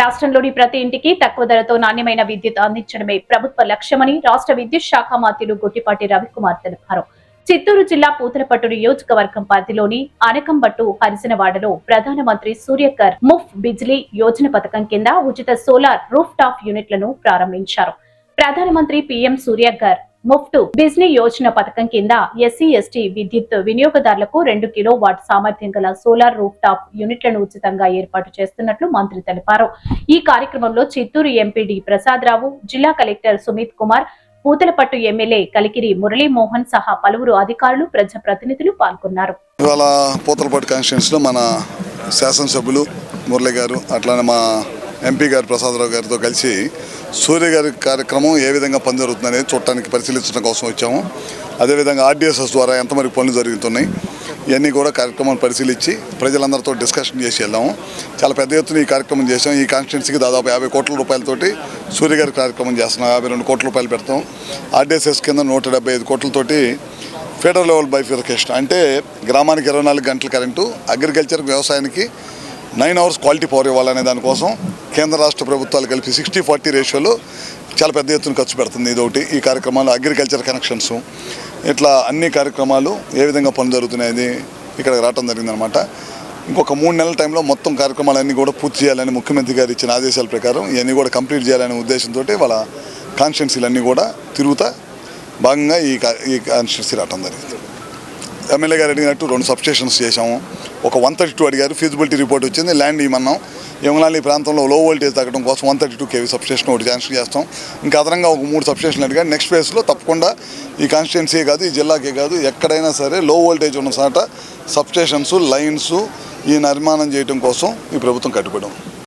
రాష్ట్రంలోని ప్రతి ఇంటికి తక్కువ ధరతో నాణ్యమైన విద్యుత్ అందించడమే ప్రభుత్వ లక్ష్యమని రాష్ట్ర విద్యుత్ శాఖ మంత్రులు గుట్టిపాటి రవికుమార్ తెలిపారు. చిత్తూరు జిల్లా పూతలపట్టు నియోజకవర్గం పరిధిలోని అనకంబట్టు హరిజనవాడలో ప్రధానమంత్రి సూర్యఘర్ ముఫ్త్ బిజ్లీ యోజన పథకం కింద ఉచిత సోలార్ రూఫ్ టాప్ యూనిట్లను ప్రారంభించారు. ప్రధానమంత్రి పీఎం సూర్యఘర్ ముఫ్త్ బిజ్లీ యోజన పథకం కింద ఎస్సీ ఎస్టీ విద్యుత్ వినియోగదారులకు 2 కిలోవాట్ సామర్థ్యం గల సోలార్ రూఫ్ టాప్ యూనిట్లను ఉచితంగా ఏర్పాటు చేస్తున్నట్లు మంత్రి తెలిపారు. ఈ కార్యక్రమంలో చిత్తూరు ఎంపీ ప్రసాదరావు, జిల్లా కలెక్టర్ సుమిత్ కుమార్, పూతలపట్టు ఎమ్మెల్యే కలికిరి మురళీమోహన్ సహా పలువురు అధికారులు, ప్రజాప్రతినిధులు పాల్గొన్నారు. ఇవాళ పూతలపట్టు కాన్స్టిట్యూన్సీలో మన శాసనసభ్యులు మురళి గారు అట్లానే మా ఎంపీ గారు ప్రసాదరావు గారితో కలిసి సూర్య గారి కార్యక్రమం ఏ విధంగా పని జరుగుతుందనేది చూడటానికి పరిశీలించడం కోసం వచ్చాము. అదేవిధంగా ఆర్డీఎస్ఎస్ ద్వారా ఎంతవరకు పనులు జరుగుతున్నాయి ఇవన్నీ కూడా కార్యక్రమాన్ని పరిశీలించి ప్రజలందరితో డిస్కషన్ చేసి వెళ్దాము. చాలా పెద్ద ఎత్తున ఈ కార్యక్రమం చేసాం. ఈ కాన్స్టిట్యున్సీకి దాదాపు 50 కోట్ల రూపాయలతోటి సూర్య గారి కార్యక్రమం చేస్తున్నాం. 52 కోట్ల రూపాయలు పెడతాం. ఆర్డీఎస్ఎస్ కింద 175 కోట్లతోటి ఫెడరల్ లెవెల్ బైఫికేషన్ అంటే గ్రామానికి 24 గంటల కరెంటు, అగ్రికల్చర్ వ్యవసాయానికి 9 hours క్వాలిటీ పవర్ ఇవ్వాలనే దానికోసం కేంద్ర రాష్ట్ర ప్రభుత్వాలు కలిపి 60-40 రేషియోలో చాలా పెద్ద ఎత్తున ఖర్చు పెడుతుంది. ఇదొకటి. ఈ కార్యక్రమాలు అగ్రికల్చర్ కనెక్షన్స్ ఇట్లా అన్ని కార్యక్రమాలు ఏ విధంగా పనులు జరుగుతున్నాయని ఇక్కడికి రావడం జరిగిందనమాట. ఇంకొక 3 నెలల టైంలో మొత్తం కార్యక్రమాలన్నీ కూడా పూర్తి చేయాలని ముఖ్యమంత్రి గారు ఇచ్చిన ఆదేశాల ప్రకారం ఇవన్నీ కూడా కంప్లీట్ చేయాలనే ఉద్దేశంతో వాళ్ళ కాన్స్టిట్యున్సీలన్నీ కూడా తిరుగుతా భాగంగా ఈ కాన్స్టిట్యున్సీ రావడం జరిగింది. ఎమ్మెల్యే గారు అడిగినట్టు 2 సబ్స్టేషన్స్ చేశాము. ఒక 132 అడిగారు, ఫీజిబిలిటీ రిపోర్ట్ వచ్చింది, ల్యాండ్ ఇవ్వమన్నాం. యమలాలి ప్రాంతంలో లో వోల్టేజ్ తగ్గడం కోసం 132 kV సబ్స్టేషన్ ఒకటి శాంక్షన్ చేస్తాం. ఇంకా అదనంగా ఒక 3 సబ్స్టేషన్లు అడిగారు. నెక్స్ట్ ఫేజ్లో తప్పకుండా ఈ కాన్స్టిట్యున్సీ కాదు, ఈ జిల్లాకే కాదు, ఎక్కడైనా సరే లో వోల్టేజ్ ఉన్న చోట సబ్స్టేషన్స్, లైన్స్ ఈ నిర్మాణం చేయడం కోసం ఈ ప్రభుత్వం కట్టుబడి